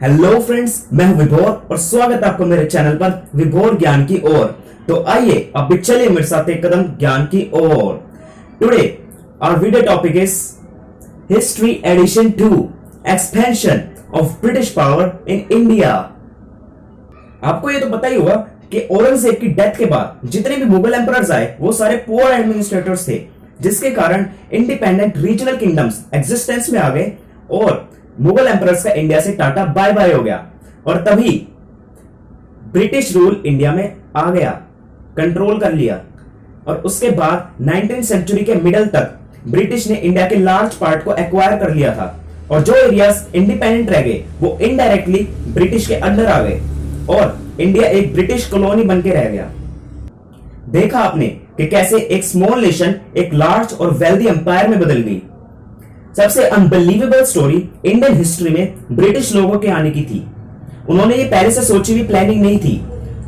Hello friends, मैं हूं विभोर और स्वागत है आपको मेरे चैनल पर विभोर ज्ञान की ओर। तो आइए अब भी चलिए मेरे साथ एक कदम ज्ञान की ओर। Today our video topic is history edition 2 expansion of British power in India. आपको ये तो पता ही होगा कि औरंगजेब की डेथ के बाद जितने भी मुगल एम्परर्स आए वो सारे पुअर एडमिनिस्ट्रेटर्स थे, जिसके कारण इंडिपेंडेंट रीजनल किंगडम्स एग्जिस्टेंस में आ गए और मुगल एम्परर्स का इंडिया से टाटा बाय बाय हो गया। और तभी ब्रिटिश रूल इंडिया में आ गया, कंट्रोल कर लिया। और उसके बाद 19th सेंचुरी के मिडल तक ब्रिटिश ने इंडिया के लार्ज पार्ट को एक्वायर कर लिया था और जो एरियाज इंडिपेंडेंट रह गए वो इनडायरेक्टली ब्रिटिश के अंडर आ गए और इंडिया एक ब्रिटिश कॉलोनी बन के रह गया। देखा आपने कि कैसे एक स्मॉल नेशन एक लार्ज और वेल्दी एम्पायर में बदल गई। सबसे अनबिलीवेबल स्टोरी इंडियन हिस्ट्री में ब्रिटिश लोगों के आने की थी। उन्होंने ये पहले से सोची हुई प्लानिंग नहीं थी।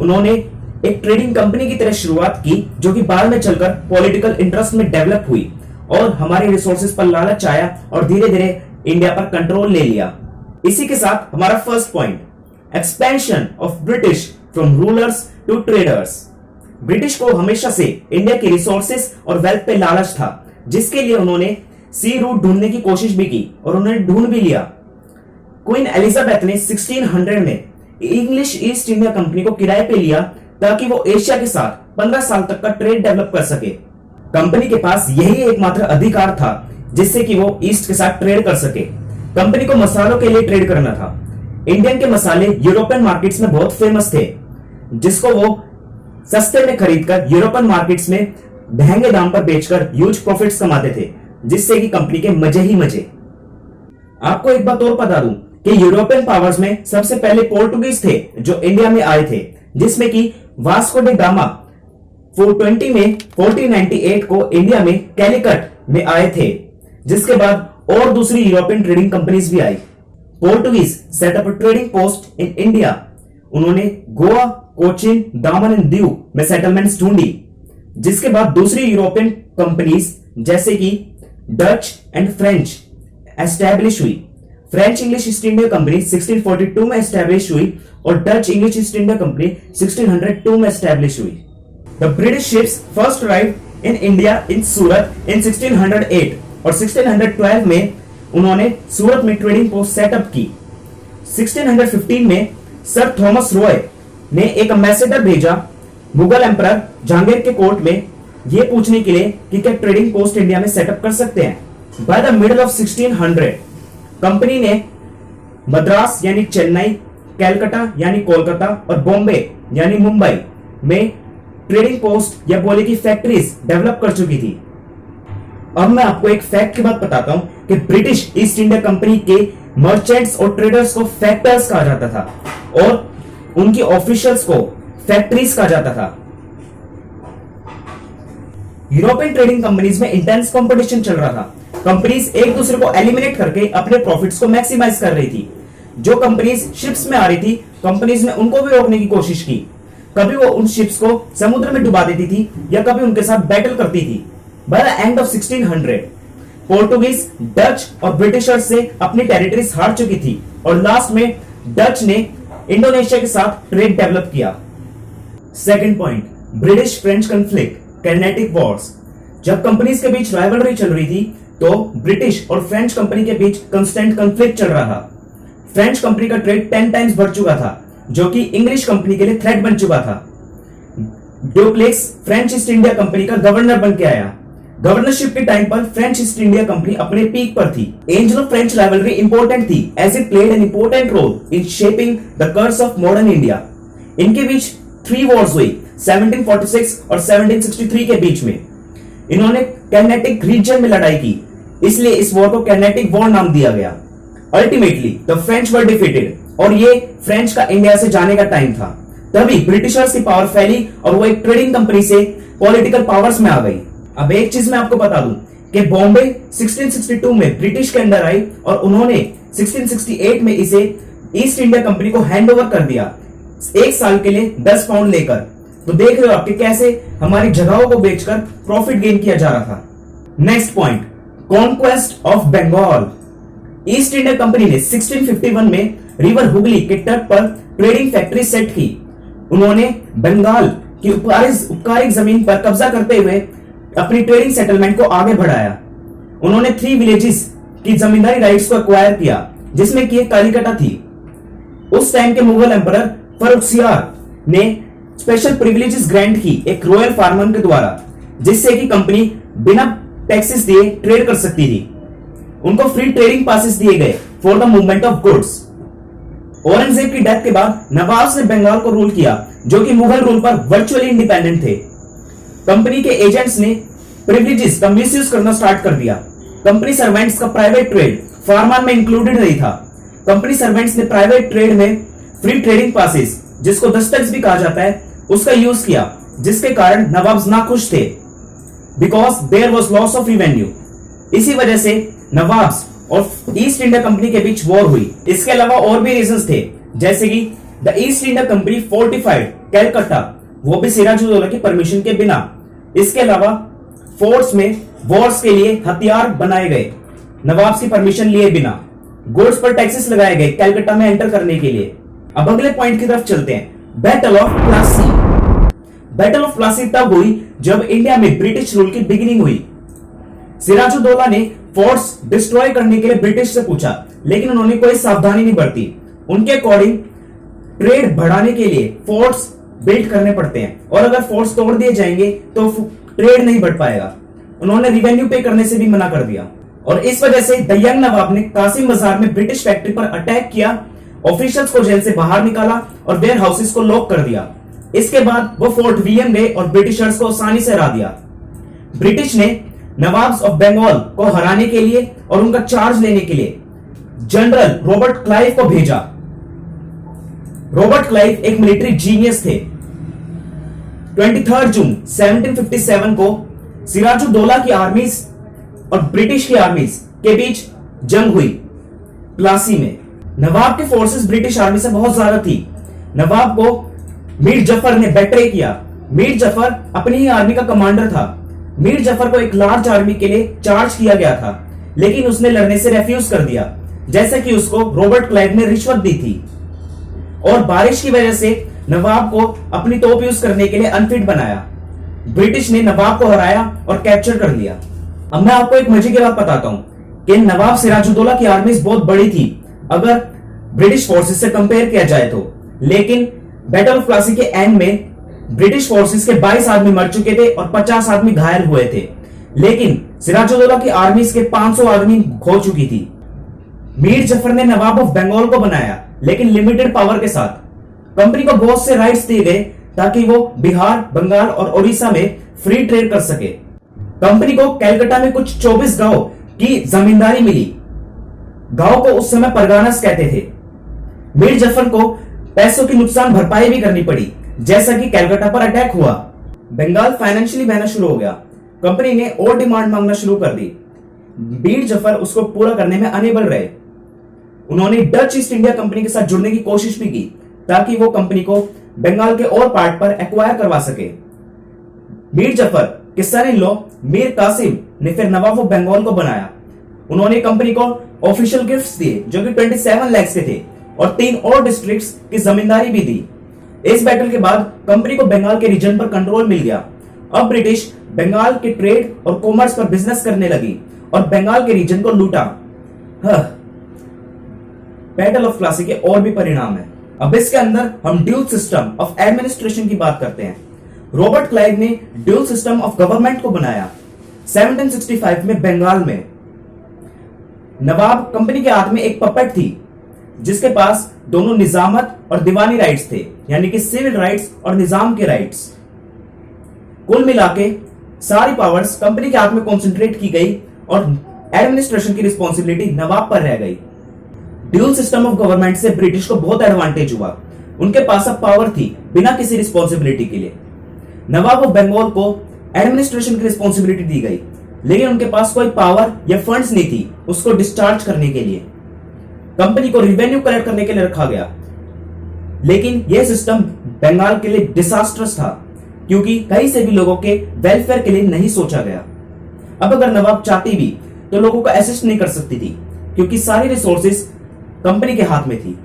उन्होंने एक ट्रेडिंग कंपनी की तरह शुरुआत की जो कि बाद में चलकर पॉलिटिकल इंटरेस्ट में डेवलप हुई और हमारे रिसोर्सेज पर लालच आया और धीरे धीरे इंडिया पर कंट्रोल ले लिया। इसी के साथ हमारा first point, expansion of British from rulers to traders. British को हमेशा से इंडिया के रिसोर्सेज और वेल्थ पे लालच था, जिसके लिए उन्होंने सी रूट ढूंढने की कोशिश भी की और उन्होंने ढूंढ भी लिया। क्वीन एलिजाबेथ ने 1600 में इंग्लिश ईस्ट इंडिया कंपनी को किराए पे लिया ताकि वो एशिया के साथ 15 साल तक का ट्रेड डेवलप कर सके। कंपनी के पास यही एकमात्र अधिकार था जिससे कि वो ईस्ट के साथ ट्रेड कर सके। कंपनी को मसालों के लिए ट्रेड करना था। इंडियन के मसाले यूरोपियन मार्केट्स में बहुत फेमस थे, जिसको वो सस्ते में खरीदकर यूरोपियन मार्केट्स में महंगे दाम पर बेचकर ह्यूज प्रॉफिट्स कमाते थे, जिससे कि कंपनी के मजे ही मजे। आपको एक बात और बता दूं कि यूरोपियन पावर्स में सबसे पहले पोर्टुगीज थे जो इंडिया में आए थे, जिसमें कि वास्को डे गामा 420 में 1498 को इंडिया में कैलिकट में आए थे। जिसके बाद और दूसरी यूरोपियन ट्रेडिंग कंपनीज भी आई। Portuguese set up trading post in India. उन्होंने गोवा, कोचिन, दामन एंड दीव में सेटलमेंट्स ढूंढी। जिसके बाद दूसरी यूरोपियन कंपनीज जैसे कि डच एंड फ्रेंच एस्टैब्लिश हुई। French English East India Company 1642 में एस्टैब्लिश हुई और Dutch English East India Company 1602 में एस्टैब्लिश हुई। The British ships first arrived in India in Surat in 1608 और 1612 में उन्होंने सूरत में ट्रेडिंग पोस्ट सेटअप की। 1615 में सर थॉमस रॉय ने एक एम्बेसडर भेजा मुगल एम्परर जहांगीर के कोर्ट में यह पूछने के लिए कि क्या ट्रेडिंग पोस्ट इंडिया में सेटअप कर सकते हैं। By the middle of 1600 company ने मद्रास यानी चेन्नई, कैलकाटा यानी कोलकाता और बॉम्बे यानी मुंबई में ट्रेडिंग पोस्ट या बोले की फैक्ट्रीज डेवलप कर चुकी थी। अब मैं आपको एक फैक्ट की बात बताता हूं कि ब्रिटिश ईस्ट इंडिया कंपनी के मर्चेंट्स और ट्रेडर्स को फैक्टर्स कहा जाता था और उनकी ऑफिशियल्स को फैक्ट्रीज कहा जाता था। यूरोपियन ट्रेडिंग कंपनीज में इंटेंस कंपटीशन चल रहा था। कंपनीज एक दूसरे को एलिमिनेट करके अपने प्रॉफिट्स को मैक्सिमाइज कर रही थी। जो कंपनीज शिप्स में आ रही थी, कंपनीज ने उनको भी रोकने की कोशिश की। कभी वो उन शिप्स को समुद्र में डुबा देती थी या कभी उनके साथ बैटल करती थी। By the end of 1600 Portuguese, Dutch और ब्रिटिशर्स से अपनी टेरिटरीज हार चुकी थी और लास्ट में डच ने इंडोनेशिया के साथ ट्रेड डेवलप किया। Second point, British French conflict, kinetic Wars. जब कंपनीज के बीच राइवलरी चल रही थी तो ब्रिटिश और फ्रेंच कंपनी के बीच कांस्टेंट कॉन्फ्लिक्ट चल रहा था। फ्रेंच कंपनी का ट्रेड 10 टाइम्स बढ़ चुका था, जो कि इंग्लिश कंपनी के लिए थ्रेट बन चुका था। Dupleix French East India Company का गवर्नर बन के आया। गवर्नरशिप के टाइम पर फ्रेंच ईस्ट इंडिया कंपनी अपने पीक पर थी। एंग्लो फ्रेंच राइवलरी इंपॉर्टेंट थी as it played an important role in shaping the course of modern India. इनके बीच 3 वॉर्स हुई 1746 और 1763 के बीच में। इन्होंने कैनेटिक रीजन में लड़ाई की, इसलिए इस वॉर को कैनेटिक वॉर नाम दिया गया। Ultimately the French were defeated और ये फ्रेंच का इंडिया से जाने का टाइम था। तभी ब्रिटिशर्स की पावर फैली और वो एक ट्रेडिंग कंपनी से पॉलिटिकल पावर्स में आ गई। अब एक चीज मैं आपको बता दूं कि बॉम्बे 1662 में ब्रिटिश के अंडर आई और उन्होंने 1668 में इसे ईस्ट इंडिया कंपनी को हैंड ओवर कर दिया 1 साल के लिए 10 पाउंड लेकर। तो देख रहे हो आप कि कैसे हमारी जगहों को बेचकर प्रॉफिट गेन किया जा रहा था। Next point, conquest of Bengal. East India Company ने 1651 में रिवर हुगली के तट पर ट्रेडिंग फैक्ट्री सेट की। उन्होंने बंगाल की उपकारिक जमीन पर कब्जा करते हुए अपनी ट्रेडिंग सेटलमेंट को आगे बढ़ाया। उन्होंने 3 विलेजेस की जमींदारी राइट्स को एक्वायर किया, जिसमें कि एक कालीकटा थी। उस टाइम के मुगल एम्परर फर्रुखसियार ने स्पेशल प्रिविलेजेस ग्रांट की एक रॉयल फार्मर के द्वारा, जिससे कि कंपनी बिना टैक्सेस दिए ट्रेड कर सकती थी। उनको फ्री ट्रेडिंग पासेस दिए गए for the movement of goods. Aurangzeb की डेथ के बाद नवाब ने बंगाल को रूल किया, जो कि मुगल रूल पर वर्चुअली इंडिपेंडेंट थे। कंपनी के एजेंट्स ने प्रिविलेजेस का मिसयूज करना स्टार्ट कर दिया। कंपनी सर्वेंट्स का प्राइवेट ट्रेड फार्मर में इंक्लूडेड नहीं था। कंपनी सर्वेंट्स ने प्राइवेट ट्रेड में फ्री ट्रेडिंग पासेस, जिसको दस्तखत भी कहा जाता है, उसका यूज किया, जिसके कारण नवाब नाखुश थे, because there was loss of revenue. इसी वजह से नवाब और ईस्ट इंडिया कंपनी के बीच वॉर हुई। इसके अलावा और भी रीजंस थे, जैसे कि the east India company fortified Calcutta, वो भी सिराजुद्दौला की परमिशन के बिना। इसके अलावा फोर्ट्स में वॉर्स के लिए हथियार बनाए गए नवाब की परमिशन लिए बिना। गुड्स पर टैक्सेस लगाए गए कैलकटा में एंटर करने के लिए। अब अगले पॉइंट की तरफ चलते हैं। Battle of Plassey. Battle of Plassey तब हुई जब इंडिया में ब्रिटिश रूल की बिगिनिंग हुई। सिराजुद्दौला ने फोर्ट्स डिस्ट्रॉय करने के लिए ब्रिटिश से पूछा, लेकिन उन्होंने कोई सावधानी नहीं बरती। उनके अकॉर्डिंग ट्रेड बढ़ाने के लिए फोर्ट्स बिल्ड करने पड़ते हैं, और अगर फोर्ट्स तोड़ दिए जाएंगे तो ट्रेड नहीं बढ़ पाएगा। उन्होंने रिवेन्यू पे करने से भी मना कर दिया, और इस वजह से द यंग नवाब ने कासिम बाजार में ब्रिटिश फैक्ट्री पर अटैक किया, ऑफिशियल्स को जेल से बाहर निकाला और वेयर हाउसेस को लॉक कर दिया। इसके बाद वो फोर्ट विलियम गए और ब्रिटिशर्स को आसानी से हरा दिया। ब्रिटिश ने नवाब्स ऑफ बंगाल को हराने के लिए और उनका चार्ज लेने के लिए जनरल रॉबर्ट क्लाइव को भेजा। रॉबर्ट क्लाइव एक मिलिट्री जीनियस थे। 23 जून 1757 को सिराजुद्दौला की आर्मीज और ब्रिटिश की आर्मीज के बीच जंग हुई प्लासी में। नवाब के फोर्सेस ब्रिटिश आर्मी से बहुत ज्यादा थी। नवाब को मीर जफर ने बेट्रे किया। मीर जफर अपनी ही आर्मी का कमांडर था। मीर जफर को एक लार्ज आर्मी के लिए चार्ज किया गया था, लेकिन उसने लड़ने से रेफ्यूज कर दिया, जैसे कि उसको रॉबर्ट क्लाइव ने रिश्वत दी थी। और बारिश की वजह से नवाब को अपनी तोप यूज करने के लिए अनफिट बनाया। ब्रिटिश ने नवाब को हराया और कैप्चर कर लिया। अब मैं आपको एक मजे की बात बताता हूं कि नवाब सिराजुद्दौला की आर्मी बहुत बड़ी थी अगर ब्रिटिश फोर्सेस से कंपेयर किया जाए तो, लेकिन बैटल ऑफ प्लासी के एंड में ब्रिटिश फोर्सेस के 22 आदमी मर चुके थे और 50 आदमी घायल हुए थे, लेकिन सिराजुद्दौला की आर्मी के 500 आदमी खो चुकी थी। मीर जफर ने नवाब ऑफ बंगाल को बनाया, लेकिन लिमिटेड पावर के साथ। कंपनी को बहुत से राइट्स दिए गए ताकि वो बिहार, बंगाल और ओडिशा में फ्री ट्रेड कर सके। कंपनी को कलकत्ता में कुछ 24 गांव की जमींदारी मिली। गांव को उस समय परगानास कहते थे। मीर जफर को पैसों की नुकसान भरपाई भी करनी पड़ी, जैसा कि कलकत्ता पर अटैक हुआ। बंगाल फाइनेंशियली बहना शुरू हो गया। कंपनी ने और डिमांड मांगना शुरू कर दी। मीर जफर उसको पूरा करने में अनेबल रहे। उन्होंने डच ईस्ट इंडिया कंपनी के साथ जुड़ने की कोशिश भी की ताकि वो कंपनी को बंगाल के और पार्ट पर एक्वायर करवा सके। मीर जफर के सन इन लॉ मीर कासिम ने फिर नवाब ऑफ बंगाल को बनाया। उन्होंने कंपनी को ऑफिशियल गिफ्ट्स दिए जो कि 27 लाख के थे, और 3 और डिस्ट्रिक्ट्स की जमींदारी भी दी। इस बैटल के बाद कंपनी को बंगाल के रीजन पर कंट्रोल मिल गया। अब ब्रिटिश बंगाल के ट्रेड और कॉमर्स पर बिजनेस करने लगी और बंगाल के रीजन को लूटा। बैटल ऑफ प्लासी के और भी परिणाम है। अब इसके अंदर हम ड्यूल सिस्टम ऑफ एडमिनिस्ट्रेशन की बात करते हैं। रॉबर्ट क्लाइव ने ड्यूल सिस्टम ऑफ गवर्नमेंट को बनाया 1765 में बंगाल में। नवाब कंपनी के हाथ में एक पपेट थी जिसके पास दोनों निजामत और दीवानी राइट्स थे, यानी कि सिविल राइट्स और निजाम के राइट्स। कुल मिलाके सारी पावर्स कंपनी के हाथ में कॉन्सेंट्रेट की गई और एडमिनिस्ट्रेशन की रिस्पॉन्सिबिलिटी नवाब पर रह गई। ड्यूल सिस्टम ऑफ गवर्नमेंट से ब्रिटिश को बहुत एडवांटेज हुआ। उनके पास अब पावर थी बिना किसी रिस्पॉन्सिबिलिटी के लिए। नवाब ऑफ बंगाल को एडमिनिस्ट्रेशन की रिस्पॉन्सिबिलिटी दी गई, लेकिन उनके पास कोई पावर या फंड्स नहीं थी उसको डिस्चार्ज करने के लिए। कंपनी को रिवेन्यू कलेक्ट करने के लिए रखा गया, लेकिन यह सिस्टम बंगाल के लिए डिजास्टर्स था क्योंकि कहीं से भी लोगों के वेलफेयर के लिए नहीं सोचा गया। अब अगर नवाब चाहती भी तो लोगों को असिस्ट नहीं कर सकती थी क्योंकि सारी रिसोर्सेज कंपनी के हाथ में थी।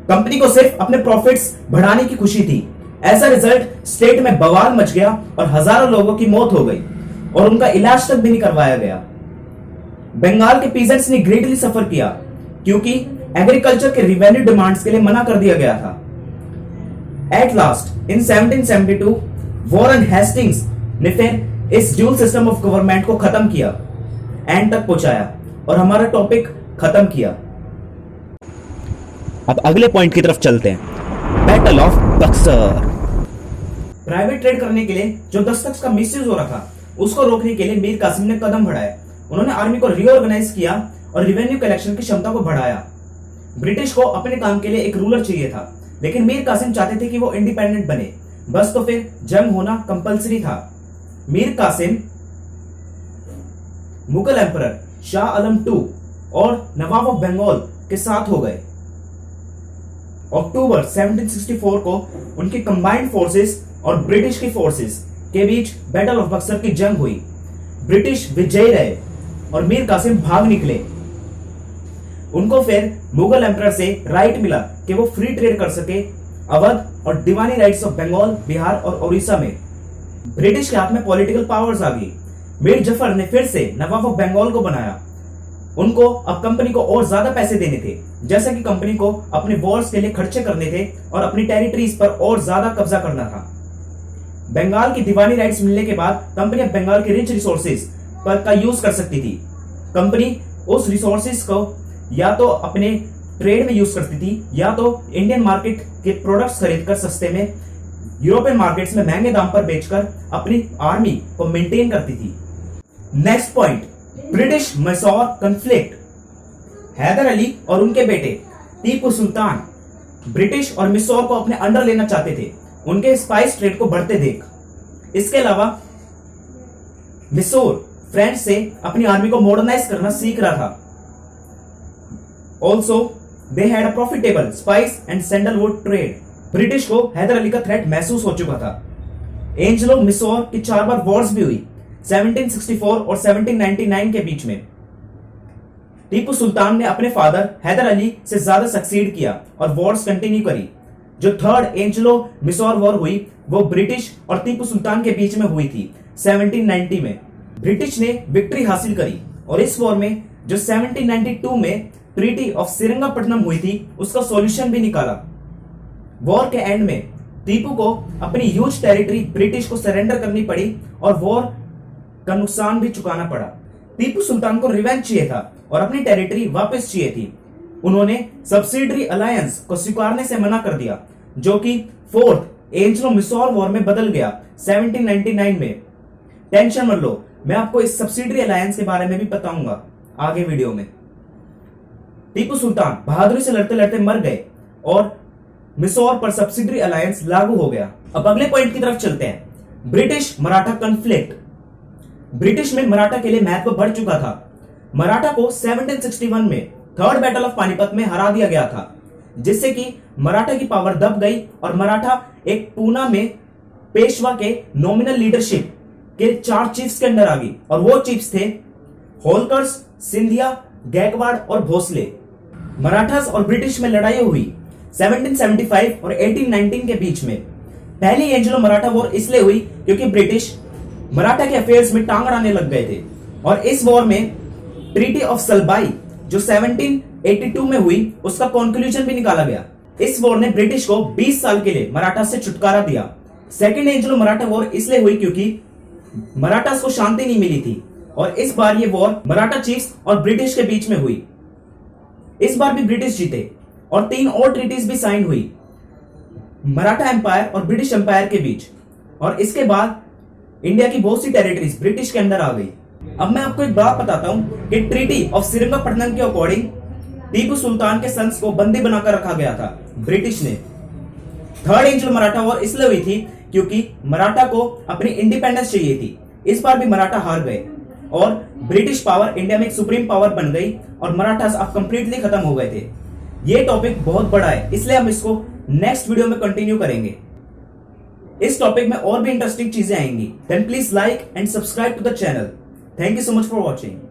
कंपनी को सिर्फ अपने प्रॉफिट्स बढ़ाने की खुशी थी। ऐसा रिजल्ट स्टेट में बवाल मच गया और हजारों लोगों की मौत हो गई और उनका इलाज तक भी नहीं करवाया गया। बंगाल के पीजेंट्स ने ग्रेटली सफर किया क्योंकि एग्रीकल्चर के रिवेन्यू डिमांड्स के लिए मना कर दिया गया था। At last in 1772 Warren Hastings ने फिर इस ड्यूल सिस्टम ऑफ गवर्नमेंट को खत्म किया, एंड तक पहुंचाया और हमारा टॉपिक खत्म किया। अब अगले पॉइंट की तरफ चलते हैं, battle of Buxar. Private trade करने के लिए जो दस्तक का मिसयूज हो रहा था उसको रोकने के लिए मीर कासिम ने कदम बढ़ाए। उन्होंने आर्मी को रीऑर्गेनाइज किया और रिवेन्यू कलेक्शन की क्षमता को बढ़ाया। ब्रिटिश को अपने काम के लिए एक रूलर चाहिए था, लेकिन मीर कासिम चाहते थे कि वो इंडिपेंडेंट बने, बस तो फिर जंग होना कंपलसरी था। मीर कासिम मुगल एम्परर शाह आलम II और नवाब ऑफ बंगाल के साथ हो गए। अक्टूबर 1764 को उनकी कंबाइंड फोर्सेस और ब्रिटिश की फोर्सेस के बीच बैटल ऑफ बक्सर की जंग हुई। ब्रिटिश विजयी रहे और मीर कासिम भाग निकले। उनको फिर मुगल एम्परर से राइट मिला कि वो फ्री ट्रेड कर सके अवध और दीवानी राइट्स ऑफ बंगाल, बिहार और उड़ीसा में। ब्रिटिश के हाथ में पॉलिटिकल पावर्स आ गई। मीर जफर ने फिर से नवाब ऑफ बंगाल को बनाया। उनको अब कंपनी को और ज्यादा पैसे देने थे, जैसा कि कंपनी को अपने वॉर्स के लिए खर्चे करने थे और अपनी टेरिटरीज पर और ज्यादा कब्जा करना था। बंगाल की दीवानी राइट्स मिलने के बाद कंपनी अब बंगाल के रिच रिसोर्सेज पर का यूज कर सकती थी। कंपनी उस रिसोर्सेज को या तो अपने ट्रेड में यूज करती थी या तो इंडियन मार्केट के प्रोडक्ट्स खरीदकर सस्ते में यूरोपियन मार्केट्स में महंगे दाम पर बेचकर अपनी आर्मी को मेंटेन करती थी। Next point, British Mysore conflict. Hyder Ali और उनके बेटे टीपू सुल्तान ब्रिटिश और मैसूर को अपने अंडर लेना चाहते थे, उनके स्पाइस ट्रेड को बढ़ते देख। इसके अलावा मैसूर फ्रेंच से अपनी आर्मी को मॉडर्नाइज करना सीख रहा था। Also they had a profitable spice and sandalwood trade. British को हैदर अली का थ्रेट महसूस हो चुका था। एंग्लो मैसूर की 4 बार वॉर्स भी हुई, 1764 और 1799 के बीच में। टीपू सुल्तान ने अपने फादर हैदर अली से ज्यादा सक्सीड किया और वॉर्स कंटिन्यू करी। जो थर्ड एंग्लो मैसूर वॉर हुई वो ब्रिटिश और टीपू सुल्तान के बीच में हुई थी 1790 में। ब्रिटिश ने विक्ट्री हासिल करी और इस वॉर में जो 1792 में ट्रीटी ऑफ सेरिंगापट्टनम हुई थी उसका सॉल्यूशन भी निकाला। वॉर के एंड में टीपू को अपनी ह्यूज टेरिटरी ब्रिटिश को सरेंडर करनी पड़ी और वॉर का नुकसान भी चुकाना पड़ा। टीपू सुल्तान को रिवेंज चाहिए था और अपनी टेरिटरी वापस चाहिए थी। उन्होंने सब्सिडरी अलायंस को स्वीकारने से मना कर दिया, जो कि फोर्थ एंग्लो मैसूर वॉर में बदल गया 1799 में। टेंशन मत लो, मैं आपको इस सब्सिडरी अलायंस के बारे में भी बताऊंगा आगे वीडियो में। टीपू सुल्तान बहादुरी से लड़ते लड़ते मर गए और मैसूर पर सब्सिडरी अलायंस लागू हो गया। अब अगले पॉइंट की तरफ चलते हैं, ब्रिटिश मराठा कॉन्फ्लिक्ट। ब्रिटिश में मराठा के लिए महत्व बढ़ चुका था। मराठा को 1761 में थर्ड बैटल ऑफ पानीपत में हरा दिया गया था, जिससे कि मराठा की पावर दब गई और मराठा एक पूना में पेशवा के नॉमिनल लीडरशिप के 4 चीफ्स के अंडर आ गई और वो चीफ्स थे होलकर्स, सिंधिया, गायकवाड़ और भोसले। मराठास और ब्रिटिश में लड़ाई हुई 1775 और 1819 के बीच में। पहली एंग्लो मराठा वॉर इसलिए हुई क्योंकि ब्रिटिश मराठा के अफेयर्स में टांग अड़ाने लग गए थे और इस वॉर में ट्रीटी ऑफ सलबाई जो 1782 में हुई उसका कंक्लूजन भी निकाला गया। इस वॉर ने ब्रिटिश को 20 साल के लिए मराठा से छुटकारा दिया। सेकेंड एंग्लो मराठा वॉर इसलिए हुई क्योंकि मराठास को शांति नहीं मिली थी और इस बार ये वॉर मराठा चीफ्स और ब्रिटिश के बीच में हुई। इस बार भी ब्रिटिश जीते और 3 और ट्रीटीज भी साइन हुई मराठा एम्पायर और ब्रिटिश एम्पायर के बीच, और इसके बाद इंडिया की बहुत सी टेरिटरीज ब्रिटिश के अंदर आ गई। अब मैं आपको एक बात बताता हूं कि ट्रीटी ऑफ सेरिंगापट्टनम के अकॉर्डिंग टीपू सुल्तान के सन्स को बंदी बनाकर रखा गया था ब्रिटिश ने। थर्ड एंग्लो मराठा वॉर इसलिए हुई थी क्योंकि मराठा को अपनी इंडिपेंडेंस चाहिए थी। इस बार भी मराठा हार गए और ब्रिटिश पावर इंडिया में एक सुप्रीम पावर बन गई और मराठास अब कंप्लीटली खत्म हो गए थे। ये टॉपिक बहुत बड़ा है, इसलिए हम इसको नेक्स्ट वीडियो में कंटिन्यू करेंगे। इस टॉपिक में और भी इंटरेस्टिंग चीजें आएंगी। Then please like and subscribe to the channel. Thank you so much for watching.